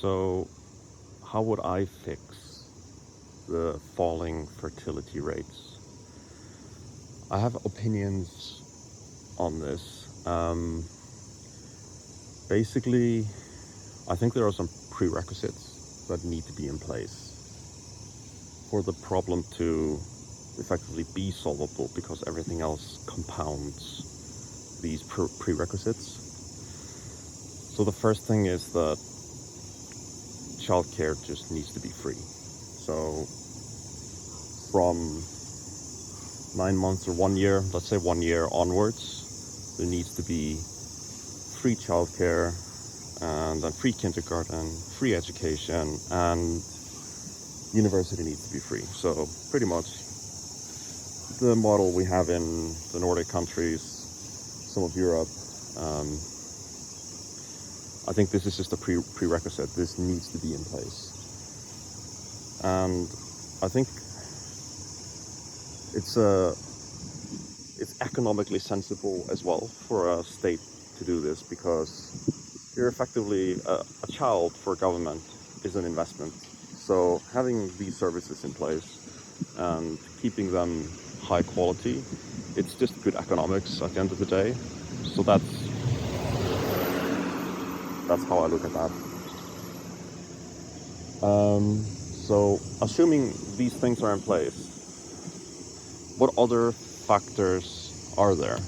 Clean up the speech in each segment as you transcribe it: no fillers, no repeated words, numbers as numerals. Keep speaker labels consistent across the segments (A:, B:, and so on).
A: So, how would I fix the falling fertility rates? I have opinions on this. Basically, I think there are some prerequisites that need to be in place for the problem to effectively be solvable, because everything else compounds these prerequisites. So the first thing is that childcare just needs to be free. So from 9 months or 1 year, let's say 1 year onwards, there needs to be free childcare, and then free kindergarten, free education, and university needs to be free. So pretty much the model we have in the Nordic countries, some of Europe. I think this is just a prerequisite. This needs to be in place. And I think it's economically sensible as well for a state to do this, because you're effectively a child for government is an investment. So having these services in place and keeping them high quality, it's just good economics at the end of the day. So that's how I look at that. So assuming these things are in place, what other factors are there?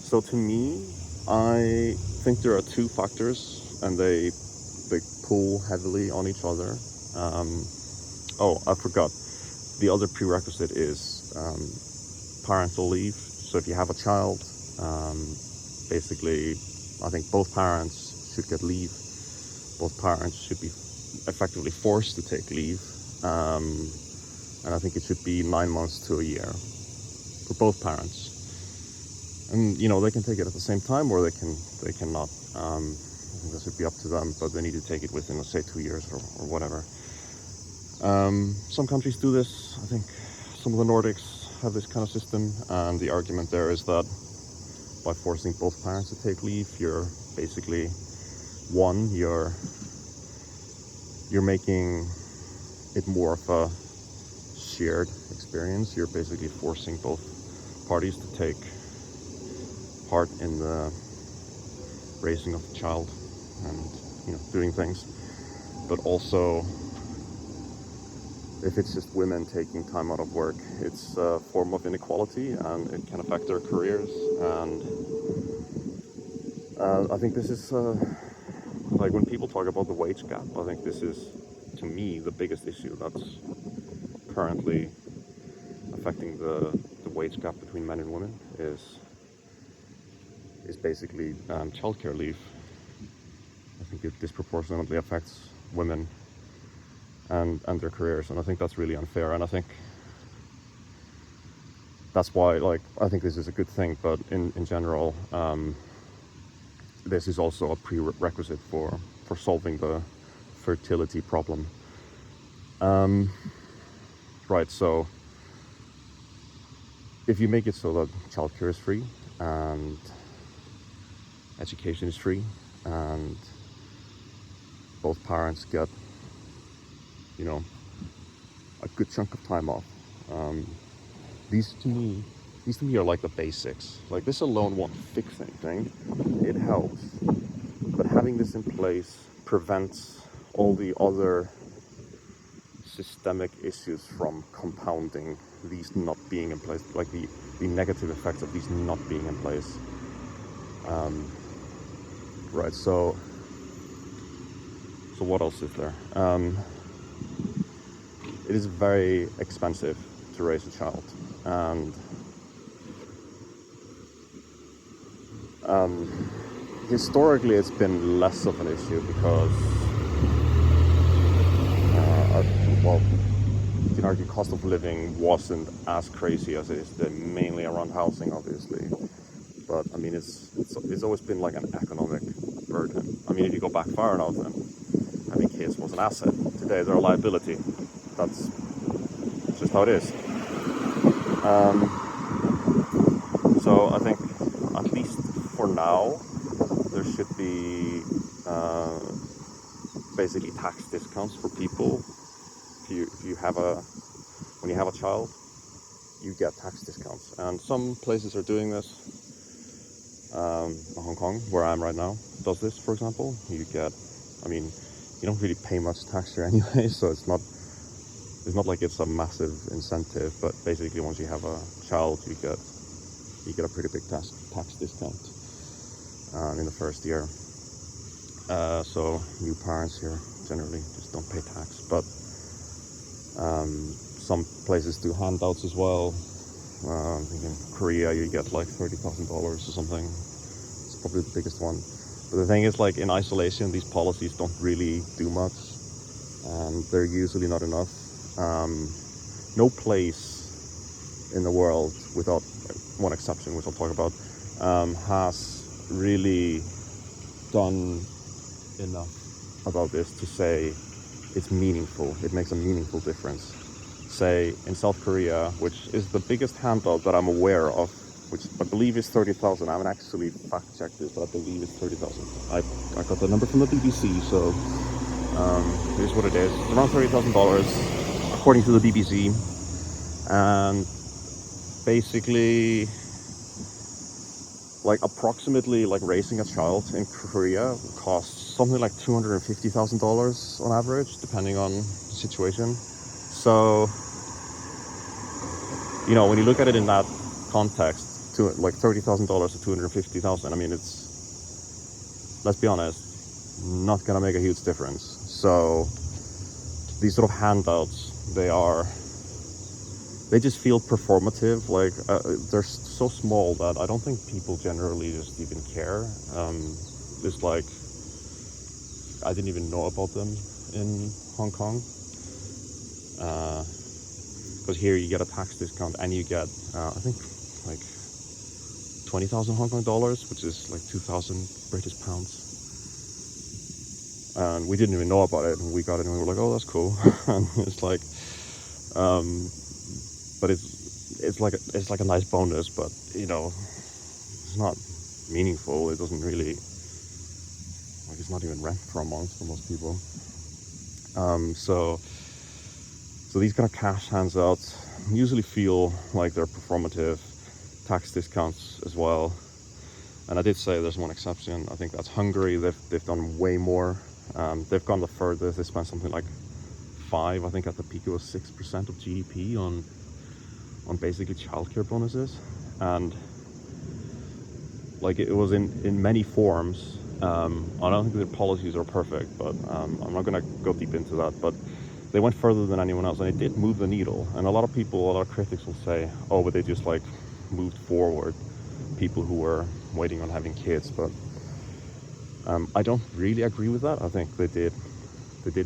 A: So to me, I think there are two factors, and they pull heavily on each other. Oh, I forgot. The other prerequisite is parental leave. So if you have a child, basically, I think both parents should get leave. Both parents should be effectively forced to take leave. And I think it should be 9 months to a year for both parents. And they can take it at the same time, or they cannot. I think that should be up to them, but they need to take it within, let's say, 2 years or whatever. Some countries do this. I think some of the Nordics have this kind of system, and the argument there is that by forcing both parents to take leave, you're basically you're making it more of a shared experience. You're basically forcing both parties to take part in the raising of the child and doing things. But also, if it's just women taking time out of work, it's a form of inequality, and it can affect their careers. And I think this is like when people talk about the wage gap, I think this is, to me, the biggest issue that's currently affecting the wage gap between men and women is basically childcare leave. I think it disproportionately affects women and their careers, and I think that's really unfair. And I think that's why, I think this is a good thing, but in general, this is also a prerequisite for solving the fertility problem. Right, so if you make it so that childcare is free and education is free and both parents get, a good chunk of time off, these to me are like the basics. Like, this alone won't fix anything. It helps, but having this in place prevents all the other systemic issues from compounding, these not being in place, like the negative effects of these not being in place. Right, so what else is there? It is very expensive to raise a child, and historically it's been less of an issue because you can argue cost of living wasn't as crazy as it is today, mainly around housing, obviously. But I mean, it's always been like an economic burden. I mean, if you go back far enough, then having kids was an asset. Today they're a liability. That's just how it is. So I think, at least for now, there should be basically tax discounts for people. If you have when you have a child, you get tax discounts, and some places are doing this. Hong Kong, where I am right now, does this, for example. You get, I mean, you don't really pay much tax here anyway, so it's not like it's a massive incentive. But basically, once you have a child, you get a pretty big tax discount in the first year. So new parents here generally just don't pay tax, but some places do handouts as well. I think in Korea you get like $30,000 or something. It's probably the biggest one. But the thing is, like, in isolation, these policies don't really do much, and they're usually not enough. No place in the world, without one exception, which I'll talk about, has really done enough about this to say it's meaningful. It makes a meaningful difference. Say in South Korea, which is the biggest handout that I'm aware of, which I believe is 30,000. I haven't actually fact-checked this, but I believe it's 30,000. I got the number from the BBC, so here's what it is. It's around $30,000, according to the BBC, and basically, like, approximately, like, raising a child in Korea costs something like $250,000 on average, depending on the situation. So, you know, when you look at it in that context, to like $30,000 to $250,000, I mean, it's, let's be honest, not gonna make a huge difference. So these sort of handouts, they just feel performative. Like they're so small that I don't think people generally just even care. It's like, I didn't even know about them in Hong Kong. Because here you get a tax discount and you get, I think, like 20,000 Hong Kong dollars, which is like 2,000 British pounds. And we didn't even know about it, and we got it, and we were like, oh, that's cool. And it's like, but it's like a nice bonus, but you know, it's not meaningful. It doesn't really, like, it's not even rent for a month for most people. So these kind of cash handouts usually feel like they're performative. Tax discounts as well. And I did say there's one exception. I think that's Hungary. They've done way more. They've gone the furthest. They spent something like 5, I think at the peak it was 6% of GDP on basically childcare bonuses. And like, it was in many forms. I don't think their policies are perfect, but I'm not gonna go deep into that. But they went further than anyone else, and it did move the needle. And a lot of critics will say, oh, but they just like moved forward people who were waiting on having kids. But I don't really agree with that. I think they did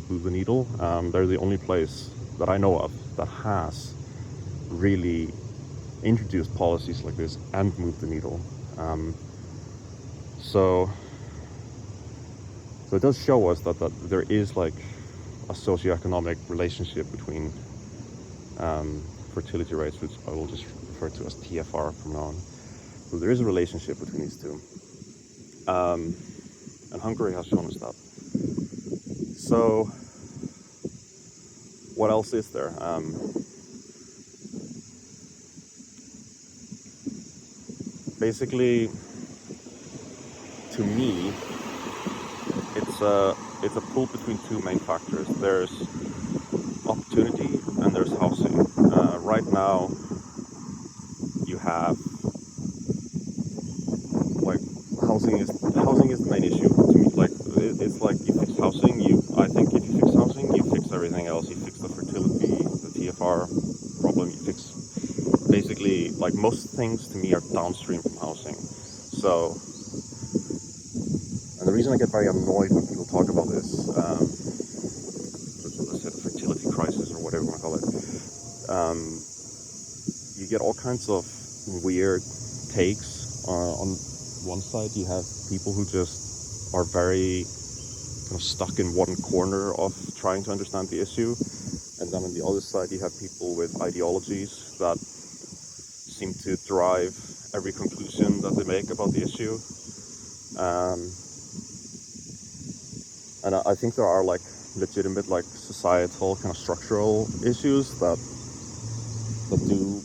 A: move the needle. They're the only place that I know of that has really introduced policies like this and moved the needle. So it does show us that there is like a socioeconomic relationship between fertility rates, which I will just refer to as TFR from now on. So there is a relationship between these two. And Hungary has shown us that. So what else is there? Basically, to me, it's a pull between two main factors. There's opportunity and there's housing. Right now, you have, like, housing is the main issue to me. Like, it's like, you fix housing, I think if you fix housing, you fix everything else. You fix the fertility, the TFR problem. You fix basically, like, most things to me are downstream from housing. So, and the reason I get very annoyed when people talk about this, let's say the fertility crisis or whatever you want to call it, you get all kinds of weird takes. On one side, you have people who just are very kind of stuck in one corner of trying to understand the issue, and then on the other side, you have people with ideologies that seem to drive every conclusion that they make about the issue. And I think there are, like, legitimate like societal kind of structural issues that do,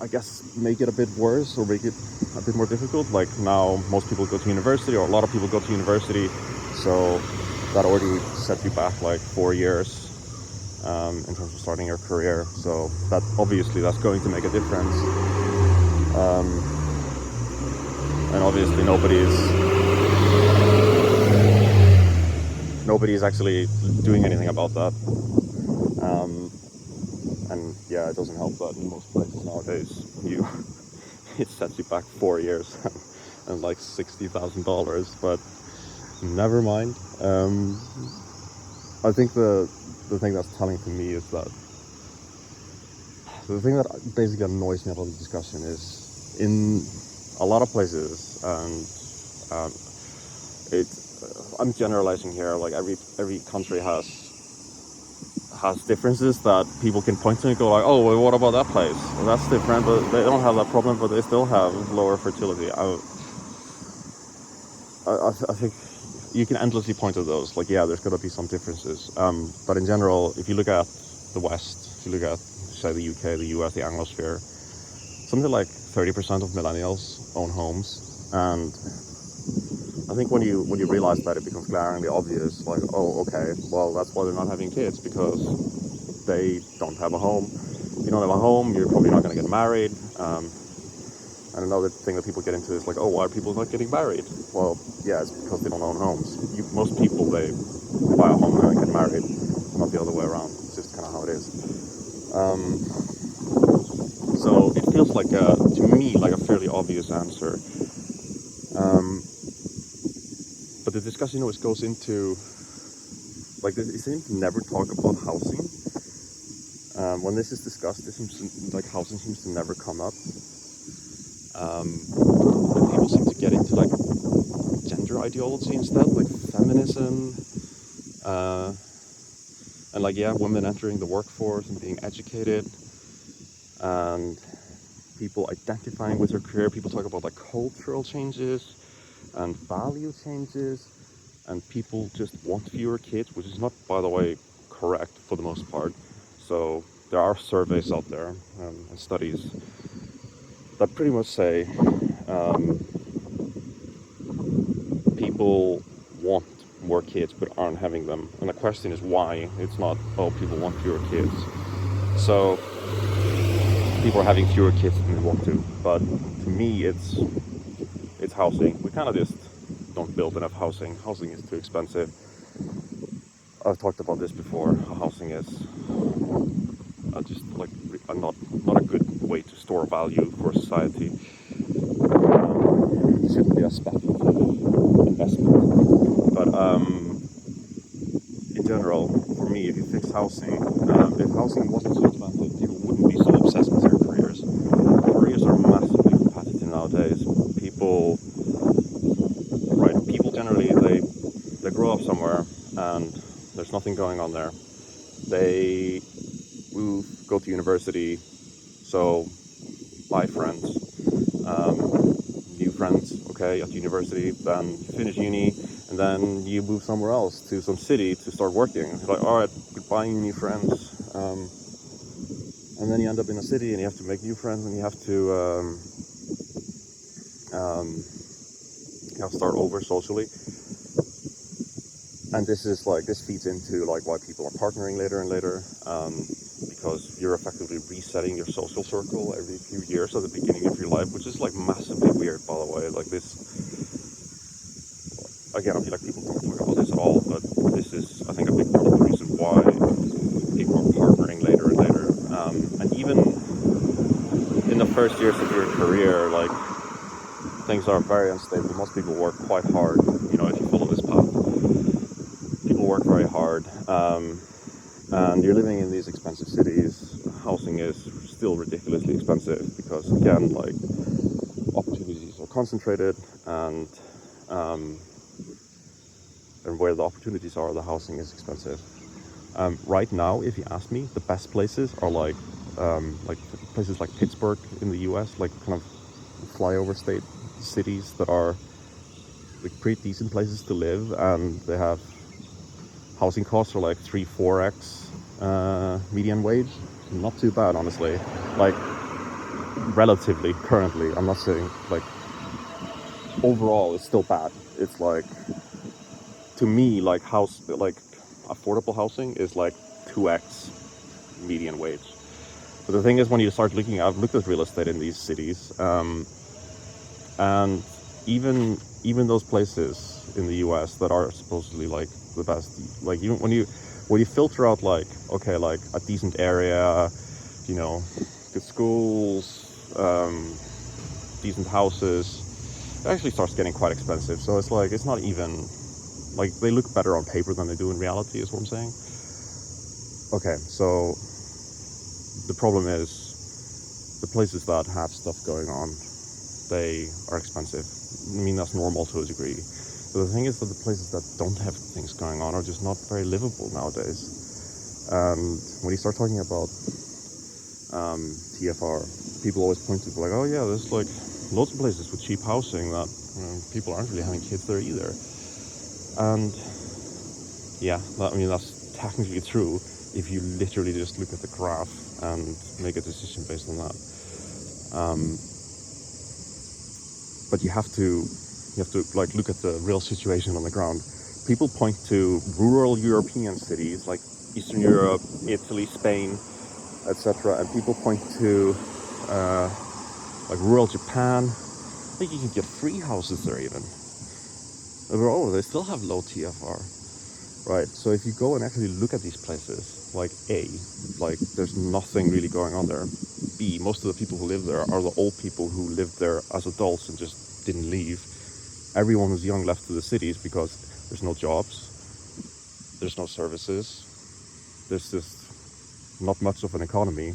A: I guess, make it a bit worse or make it a bit more difficult. Like now most people go to university, or a lot of people go to university, so that already sets you back like 4 years in terms of starting your career. So that obviously that's going to make a difference. And obviously nobody's actually doing anything about that. And yeah, it doesn't help that in most places nowadays it sets you back 4 years and like $60,000. But never mind. I think the thing that's telling to me is that the thing that basically annoys me about the discussion is in a lot of places, and I'm generalizing here. Like every country has differences that people can point to and go like, oh, well, what about that place? Well, that's different, but they don't have that problem, but they still have lower fertility. I think you can endlessly point to those. Like, yeah, there's got to be some differences. But in general, if you look at the West, if you look at, say, the UK, the US, the Anglosphere, something like 30% of millennials own homes. And I think when you realize that, it becomes glaringly obvious, like, oh, okay, well, that's why they're not having kids, because they don't have a home. If you don't have a home, you're probably not going to get married. And another thing that people get into is like, oh, why are people not getting married? Well, yeah, it's because they don't own homes. Most people, they buy a home and get married, not the other way around. It's just kind of how it is. So it feels like, to me, like a fairly obvious answer. But the discussion always goes into, like, they seem to never talk about housing. When this is discussed, it seems to, like, housing seems to never come up. And people seem to get into, like, gender ideology instead, like feminism, and, like, yeah, women entering the workforce and being educated, and people identifying with their career. People talk about, like, cultural changes and value changes, and people just want fewer kids, which is not, by the way, correct for the most part. So there are surveys out there and studies that pretty much say people want more kids but aren't having them. And the question is why. It's not, oh, people want fewer kids, so people are having fewer kids than they want to. But to me, it's housing. We kind of just don't build enough housing. Housing is too expensive. I've talked about this before. Housing is just like not a good way to store value for society. It shouldn't be a speculative investment. But in general, for me, if you fix housing, if housing wasn't so expensive, people wouldn't be so obsessed with their careers. Careers are massively competitive nowadays. People generally, they grow up somewhere and there's nothing going on there. They move, go to university, so buy friends, new friends, okay, at university. Then you finish uni, and then you move somewhere else to some city to start working. It's like, all right, goodbye, new friends. And then you end up in a city and you have to make new friends, and you have to start over socially. And this feeds into like why people are partnering later and later, because you're effectively resetting your social circle every few years at the beginning of your life, which is like massively weird, by the way. Like this, again, I feel like people don't talk about this at all, but this is, I think, a big part of the reason why people are partnering later and later. And even in the first years of your career, like, things are very unstable. Most people work quite hard, you know, if you follow this path. People work very hard, and you're living in these expensive cities. Housing is still ridiculously expensive because, again, like, opportunities are concentrated, and where the opportunities are, the housing is expensive. Right now, if you ask me, the best places are like places like Pittsburgh in the US, like kind of flyover state cities that are like pretty decent places to live, and they have housing costs are like 3-4x median wage. Not too bad, honestly. Like relatively, currently, I'm not saying like overall it's still bad. It's like, to me, like affordable housing is like 2x median wage. But the thing is, when you start looking, I've looked at real estate in these cities, and even those places in the U.S. that are supposedly like the best, like even when you filter out like, okay, like a decent area, you know, good schools, decent houses, it actually starts getting quite expensive. So it's like, it's not even like they look better on paper than they do in reality, is what I'm saying. Okay, so the problem is the places that have stuff going on, they are expensive. I mean, that's normal to a degree. But the thing is that the places that don't have things going on are just not very livable nowadays. And when you start talking about TFR, people always point to like, oh yeah, there's like loads of places with cheap housing that people aren't really having kids there either. And yeah, I mean, that's technically true if you literally just look at the graph and make a decision based on that. But you have to like look at the real situation on the ground. People point to rural European cities like Eastern Europe, Italy, Spain, etc., and people point to like rural Japan. I think you can get free houses there even. Oh, they still have low TFR. Right, so if you go and actually look at these places, like A, like there's nothing really going on there. B, most of the people who live there are the old people who lived there as adults and just didn't leave. Everyone who's young left to the cities because there's no jobs, there's no services, there's just not much of an economy.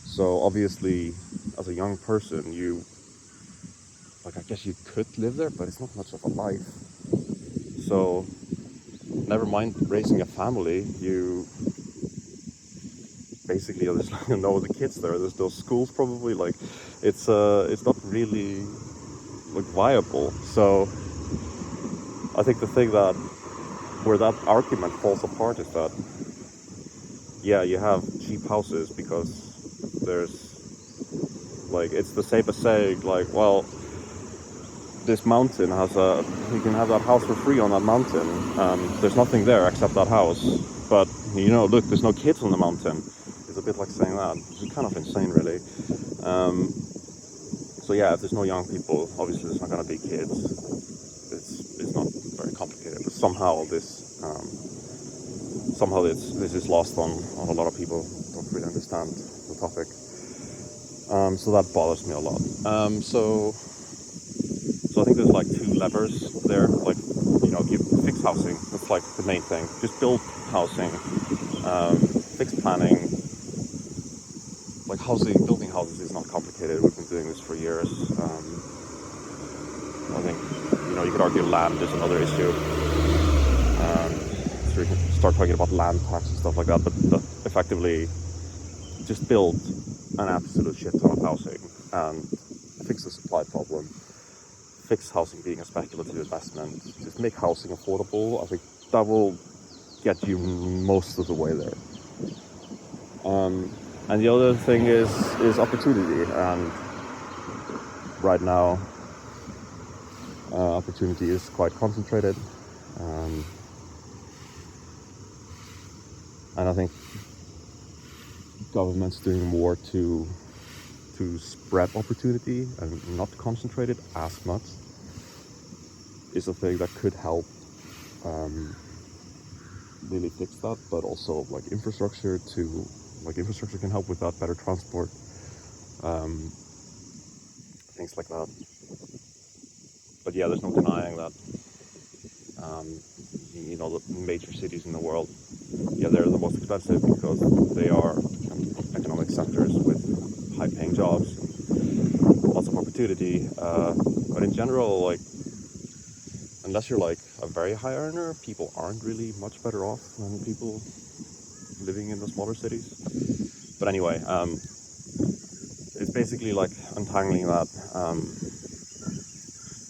A: So obviously, as a young person, I guess you could live there, but it's not much of a life. So never mind raising a family, you basically there's no the kids there. There's no schools probably. Like it's not really like viable. So I think the thing that where that argument falls apart is that yeah, you have cheap houses because there's like it's the same as saying like, well, this mountain you can have that house for free on that mountain. There's nothing there except that house, but look, there's no kids on the mountain. It's a bit like saying that. It's kind of insane, really. So yeah, if there's no young people, obviously there's not going to be kids. It's not very complicated, but somehow this is lost on a lot of people. Don't really understand the topic. So that bothers me a lot. So I think there's like two levers there. Like, you fix housing. That's like the main thing. Just build housing, fix planning. Like building houses is not complicated. We've been doing this for years. I think, you could argue land is another issue. So we can start talking about land tax and stuff like that. But effectively, just build an absolute shit ton of housing and fix the supply problem. Fix housing being a speculative investment. Just make housing affordable. I think that will get you most of the way there. And the other thing is opportunity. And right now, opportunity is quite concentrated. And I think government's doing more to spread opportunity and not concentrate it as much is a thing that could help really fix that. But also like infrastructure can help with that, better transport, things like that. But yeah, there's no denying that the major cities in the world, yeah, they're the most expensive because they are economic centers with high-paying jobs and lots of opportunity. But in general, like, unless you're like a very high earner, people aren't really much better off than people living in the smaller cities. But anyway, it's basically like untangling that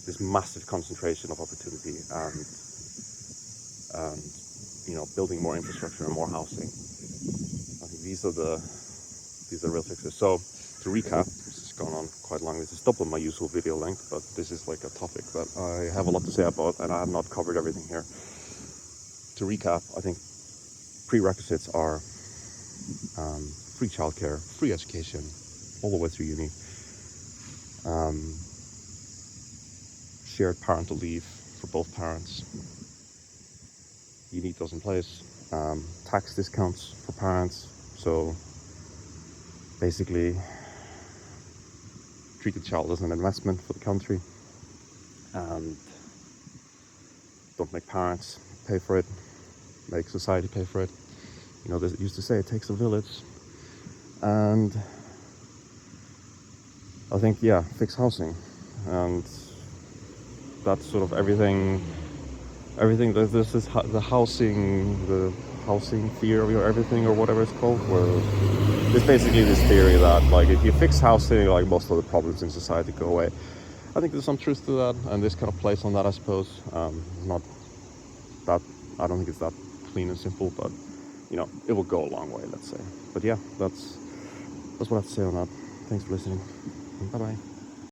A: this massive concentration of opportunity and building more infrastructure and more housing. I think these are the real fixes. So to recap, this has gone on quite long. This is double my usual video length, but this is like a topic that I have a lot to say about, and I have not covered everything here. To recap, I think prerequisites are free childcare, free education, all the way through uni, shared parental leave for both parents. You need those in place. Tax discounts for parents. So basically, treat the child as an investment for the country, and don't make parents pay for it. Make society pay for it. They used to say it takes a village, and I think fix housing, and that's sort of everything. Everything that this is the housing theory or everything or whatever it's called, where it's basically this theory that like if you fix housing, like most of the problems in society go away. I think there's some truth to that, and this kind of plays on that, I suppose. Not that I don't think it's that clean and simple, but it will go a long way, let's say. But yeah, that's what I have to say on that. Thanks for listening. Bye bye.